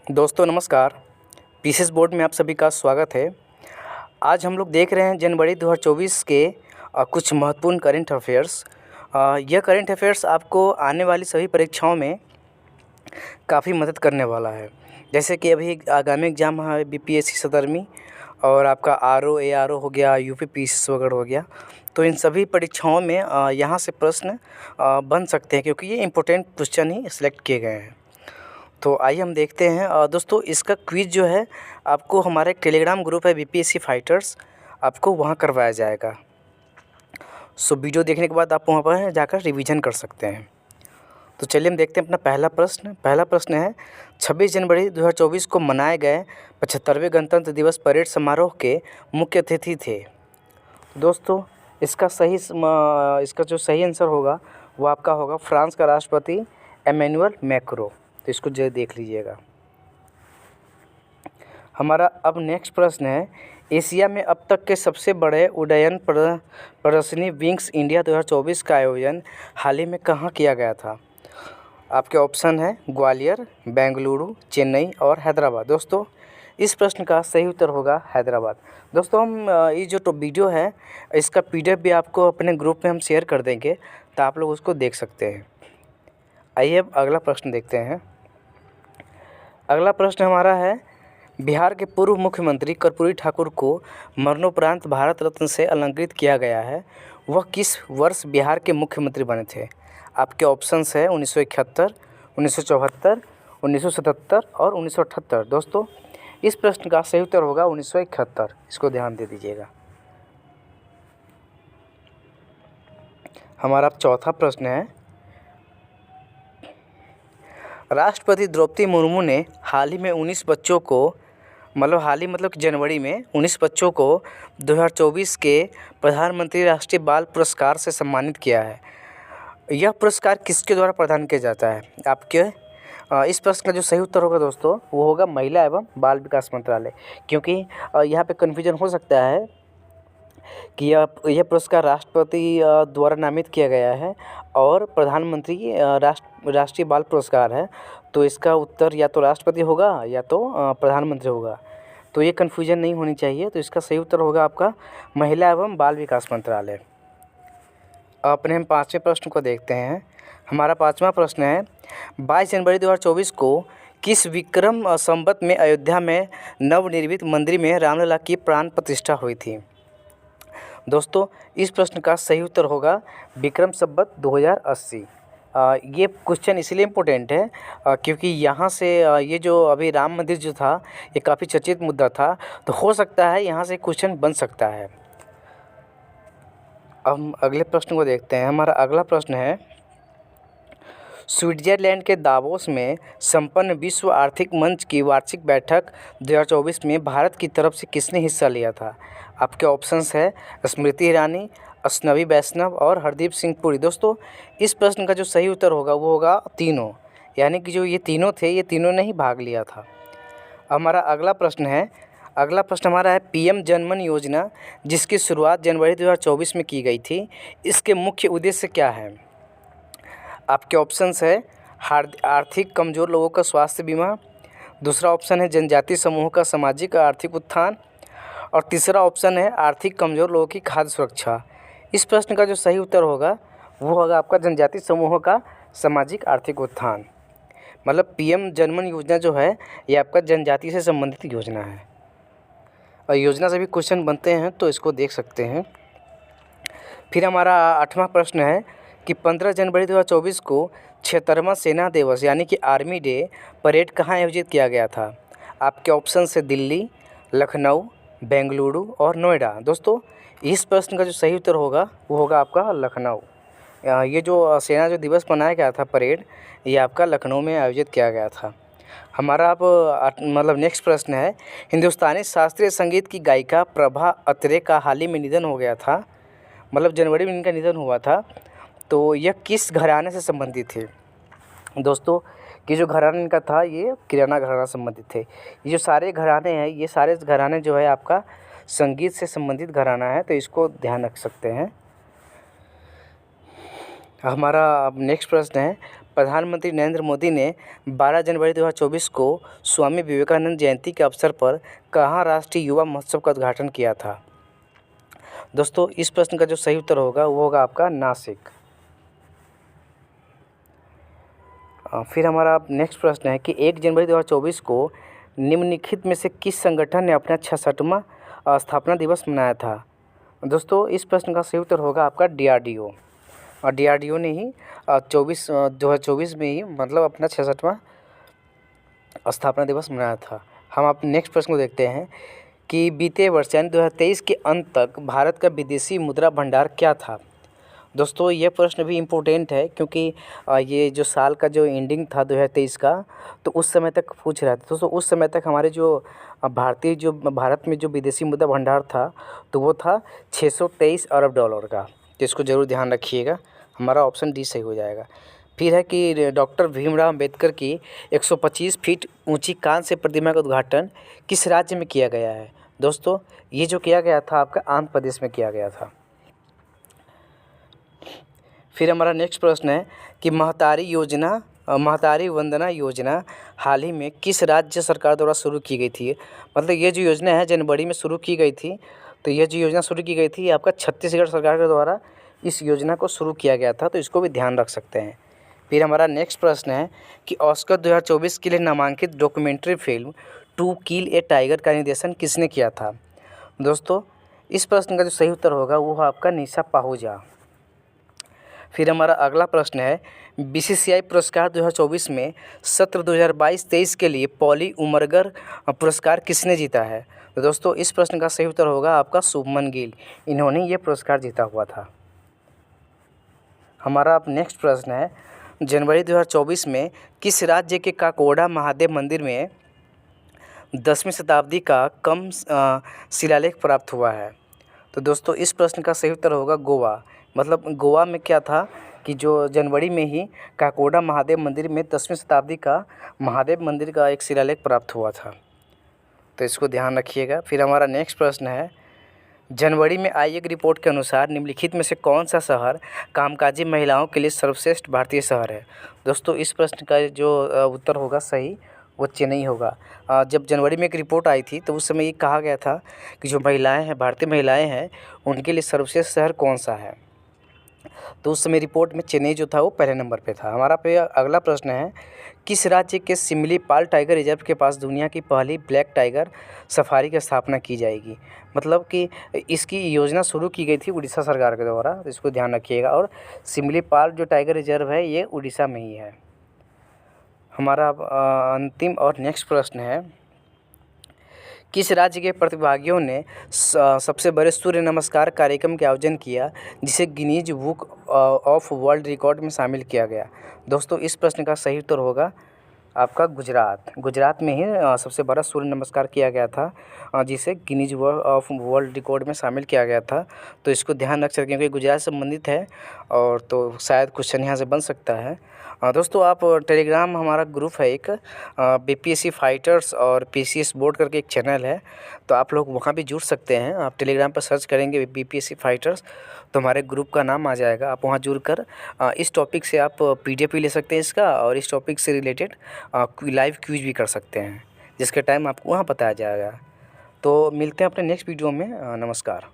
दोस्तों नमस्कार। PCS board में आप सभी का स्वागत है। आज हम लोग देख रहे हैं जनवरी 2024 के कुछ महत्वपूर्ण करंट अफेयर्स। यह करंट अफेयर्स आपको आने वाली सभी परीक्षाओं में काफ़ी मदद करने वाला है। जैसे कि अभी आगामी एग्ज़ाम है बीपीएससी 17वीं और आपका आरओ एआरओ हो गया, यूपी पीसीएस वगैरह हो गया। तो इन सभी परीक्षाओं में यहाँ से प्रश्न बन सकते हैं क्योंकि ये इम्पोर्टेंट क्वेश्चन ही सिलेक्ट किए गए हैं। तो आइए हम देखते हैं। दोस्तों इसका क्विज़ जो है आपको हमारे टेलीग्राम ग्रुप है बीपीएससी फाइटर्स, आपको वहाँ करवाया जाएगा। सो वीडियो देखने के बाद आप वहाँ पर जाकर रिवीजन कर सकते हैं। तो चलिए हम देखते हैं अपना पहला प्रश्न है 26 जनवरी 2024 को मनाए गए 75वें गणतंत्र दिवस परेड समारोह के मुख्य अतिथि थे। दोस्तों इसका जो सही आंसर होगा वो आपका होगा फ्रांस का राष्ट्रपति एमेनुअल मैक्रों। तो इसको जरा देख लीजिएगा। हमारा अब नेक्स्ट प्रश्न है एशिया में अब तक के सबसे बड़े उड्डयन प्रदर्शनी विंग्स इंडिया 2024 का आयोजन हाल ही में कहाँ किया गया था। आपके ऑप्शन है ग्वालियर, बेंगलुरु, चेन्नई और हैदराबाद। दोस्तों इस प्रश्न का सही उत्तर होगा हैदराबाद। दोस्तों हम ये जो वीडियो है इसका पीडीएफ भी आपको अपने ग्रुप में हम शेयर कर देंगे, तो आप लोग उसको देख सकते हैं। आइए अब अगला प्रश्न देखते हैं। अगला प्रश्न हमारा है बिहार के पूर्व मुख्यमंत्री कर्पूरी ठाकुर को मरणोपरांत भारत रत्न से अलंकृत किया गया है, वह किस वर्ष बिहार के मुख्यमंत्री बने थे। आपके ऑप्शंस है 1971, 1974, 1977 और 1978। दोस्तों इस प्रश्न का सही उत्तर होगा 1971। इसको ध्यान दे दीजिएगा। हमारा चौथा प्रश्न है राष्ट्रपति द्रौपदी मुर्मू ने हाल ही में 19 बच्चों को मतलब जनवरी में 19 बच्चों को 2024 के प्रधानमंत्री राष्ट्रीय बाल पुरस्कार से सम्मानित किया है। यह पुरस्कार किसके द्वारा प्रदान किया जाता है। आपके इस प्रश्न का जो सही उत्तर होगा दोस्तों वो होगा महिला एवं बाल विकास मंत्रालय, क्योंकि यहाँ पे कन्फ्यूजन हो सकता है कि यह पुरस्कार राष्ट्रपति द्वारा नामित किया गया है और प्रधानमंत्री राष्ट्रीय बाल पुरस्कार है, तो इसका उत्तर या तो राष्ट्रपति होगा या तो प्रधानमंत्री होगा। तो ये कन्फ्यूजन नहीं होनी चाहिए। तो इसका सही उत्तर होगा आपका महिला एवं बाल विकास मंत्रालय। अपने हम पाँचवें प्रश्न को देखते हैं। हमारा पाँचवा प्रश्न है 22 जनवरी 2024 को किस विक्रम संवत में अयोध्या में नवनिर्मित मंदिर में रामलला की प्राण प्रतिष्ठा हुई थी। दोस्तों इस प्रश्न का सही उत्तर होगा विक्रम संवत 2080। ये क्वेश्चन इसलिए इम्पोर्टेंट है क्योंकि यहाँ से ये जो अभी राम मंदिर जो था ये काफ़ी चर्चित मुद्दा था, तो हो सकता है यहाँ से क्वेश्चन बन सकता है। अब हम अगले प्रश्न को देखते हैं। हमारा अगला प्रश्न है स्विट्जरलैंड के दावोस में संपन्न विश्व आर्थिक मंच की वार्षिक बैठक 2024 में भारत की तरफ से किसने हिस्सा लिया था। आपके ऑप्शंस है स्मृति ईरानी, अश्विनी वैष्णव और हरदीप सिंह पुरी। दोस्तों इस प्रश्न का जो सही उत्तर होगा वो होगा तीनों, यानी कि जो ये तीनों थे ये तीनों ने ही भाग लिया था। हमारा अगला प्रश्न हमारा है पीएम जनमन योजना जिसकी शुरुआत जनवरी 2024 में की गई थी, इसके मुख्य उद्देश्य क्या है। आपके ऑप्शंस है आर्थिक कमज़ोर लोगों का स्वास्थ्य बीमा, दूसरा ऑप्शन है जनजातीय समूहों का सामाजिक आर्थिक उत्थान और तीसरा ऑप्शन है आर्थिक कमज़ोर लोगों की खाद्य सुरक्षा। इस प्रश्न का जो सही उत्तर होगा वो होगा आपका जनजातीय समूहों का सामाजिक आर्थिक उत्थान। मतलब पीएम जनमन योजना जो है ये आपका जनजाति से संबंधित योजना है और योजना से भी क्वेश्चन बनते हैं, तो इसको देख सकते हैं। फिर हमारा आठवां प्रश्न है कि 15 जनवरी 2024 को 76वां सेना दिवस यानी कि आर्मी डे परेड कहाँ आयोजित किया गया था। आपके ऑप्शन है दिल्ली, लखनऊ, बेंगलुरु और नोएडा। दोस्तों इस प्रश्न का जो सही उत्तर होगा वो होगा आपका लखनऊ। ये जो सेना जो दिवस मनाया गया था परेड, ये आपका लखनऊ में आयोजित किया गया था। हमारा अब नेक्स्ट प्रश्न है हिंदुस्तानी शास्त्रीय संगीत की गायिका प्रभा अत्रे का हाल ही में निधन हो गया था, जनवरी में इनका निधन हुआ था, तो यह किस घराने से संबंधित थे। दोस्तों कि जो घराना इनका था ये किराना घराना संबंधित थे। ये जो सारे घराने हैं ये सारे घराने जो है आपका संगीत से संबंधित घराना है, तो इसको ध्यान रख सकते हैं। हमारा अब नेक्स्ट प्रश्न है प्रधानमंत्री नरेंद्र मोदी ने 12 जनवरी 2024 को स्वामी विवेकानंद जयंती के अवसर पर कहाँ राष्ट्रीय युवा महोत्सव का उद्घाटन किया था? दोस्तों इस प्रश्न का जो सही उत्तर होगा वो होगा आपका नासिक। फिर हमारा नेक्स्ट प्रश्न है कि 1 जनवरी 2024 को निम्नलिखित में से किस संगठन ने अपना 66वां स्थापना दिवस मनाया था? दोस्तों इस प्रश्न का सही उत्तर होगा आपका DRDO। और DRDO ने ही 2024 में ही मतलब अपना 66वां स्थापना दिवस मनाया था। हम आप नेक्स्ट प्रश्न को देखते हैं कि बीते वर्ष यानी 2023 के अंत तक भारत का विदेशी मुद्रा भंडार क्या था? दोस्तों ये प्रश्न भी इम्पोर्टेंट है क्योंकि ये जो साल का जो एंडिंग था 2023 का, तो उस समय तक पूछ रहा था। दोस्तों उस समय तक हमारे जो भारत में जो विदेशी मुद्रा भंडार था तो वो था $623 अरब का। तो इसको ज़रूर ध्यान रखिएगा, हमारा ऑप्शन डी सही हो जाएगा। फिर है कि डॉक्टर भीमराव अंबेडकर की 125 फीट ऊंची कांस्य प्रतिमा का उद्घाटन किस राज्य में किया गया है? दोस्तों ये जो किया गया था आपका आंध्र प्रदेश में किया गया था। फिर हमारा नेक्स्ट प्रश्न है कि महतारी वंदना योजना हाल ही में किस राज्य सरकार द्वारा शुरू की गई थी? मतलब ये जो योजना है जनवरी में शुरू की गई थी, तो ये जो योजना शुरू की गई थी आपका छत्तीसगढ़ सरकार के द्वारा इस योजना को शुरू किया गया था, तो इसको भी ध्यान रख सकते हैं। फिर हमारा नेक्स्ट प्रश्न है कि ऑस्कर 2024 के लिए नामांकित documentary film To Kill a Tiger का निर्देशन किसने किया था? दोस्तों इस प्रश्न का जो सही उत्तर होगा वो आपका निशा पाहुजा। फिर हमारा अगला प्रश्न है BCCI पुरस्कार 2024 में सत्र 2022-23 के लिए पॉली उमरगर पुरस्कार किसने जीता है? तो दोस्तों इस प्रश्न का सही उत्तर होगा आपका शुभमन गिल, इन्होंने ये पुरस्कार जीता हुआ था। हमारा अब नेक्स्ट प्रश्न है जनवरी 2024 में किस राज्य के काकोडा महादेव मंदिर में 10वीं शताब्दी का कम शिलालेख प्राप्त हुआ है? तो दोस्तों इस प्रश्न का सही उत्तर होगा गोवा। मतलब गोवा में क्या था कि जो जनवरी में ही काकोडा महादेव मंदिर में 10वीं शताब्दी का महादेव मंदिर का एक शिलालेख प्राप्त हुआ था, तो इसको ध्यान रखिएगा। फिर हमारा नेक्स्ट प्रश्न है जनवरी में आई एक रिपोर्ट के अनुसार निम्नलिखित में से कौन सा शहर कामकाजी महिलाओं के लिए सर्वश्रेष्ठ भारतीय शहर है? दोस्तों इस प्रश्न का जो उत्तर होगा सही वो चेन्नई होगा। जब जनवरी में एक रिपोर्ट आई थी तो उस समय ये कहा गया था कि जो महिलाएं हैं, भारतीय महिलाएं हैं, उनके लिए सर्वश्रेष्ठ शहर कौन सा है, तो उस समय रिपोर्ट में चेन्नई जो था वो पहले नंबर पे था। हमारा पे अगला प्रश्न है किस राज्य के सिमलीपाल टाइगर रिजर्व के पास दुनिया की पहली ब्लैक टाइगर सफारी की स्थापना की जाएगी? मतलब कि इसकी योजना शुरू की गई थी उड़ीसा सरकार के द्वारा, तो इसको ध्यान रखिएगा। और सिमलीपाल जो टाइगर रिजर्व है ये उड़ीसा में ही है। हमारा अंतिम और नेक्स्ट प्रश्न है किस राज्य के प्रतिभागियों ने सबसे बड़े सूर्य नमस्कार कार्यक्रम के आयोजन किया जिसे Guinness book of world record में शामिल किया गया? दोस्तों इस प्रश्न का सही उत्तर होगा आपका गुजरात में ही सबसे बड़ा सूर्य नमस्कार किया गया था जिसे गिनीज ऑफ वर्ल्ड रिकॉर्ड में शामिल किया गया था, तो इसको ध्यान रख सकते हैं क्योंकि गुजरात से संबंधित है और तो शायद क्वेश्चन यहाँ से बन सकता है। दोस्तों आप टेलीग्राम हमारा ग्रुप है एक BPSC फाइटर्स और PCS बोर्ड करके एक चैनल है, तो आप लोग वहाँ भी जुड़ सकते हैं। आप टेलीग्राम पर सर्च करेंगे BPSC फाइटर्स तो हमारे ग्रुप का नाम आ जाएगा। आप वहाँ जुड़कर इस टॉपिक से आप PDF भी ले सकते हैं इसका, और इस टॉपिक से रिलेटेड लाइव क्विज भी कर सकते हैं जिसके टाइम आपको वहाँ बताया जाएगा। तो मिलते हैं अपने नेक्स्ट वीडियो में। नमस्कार।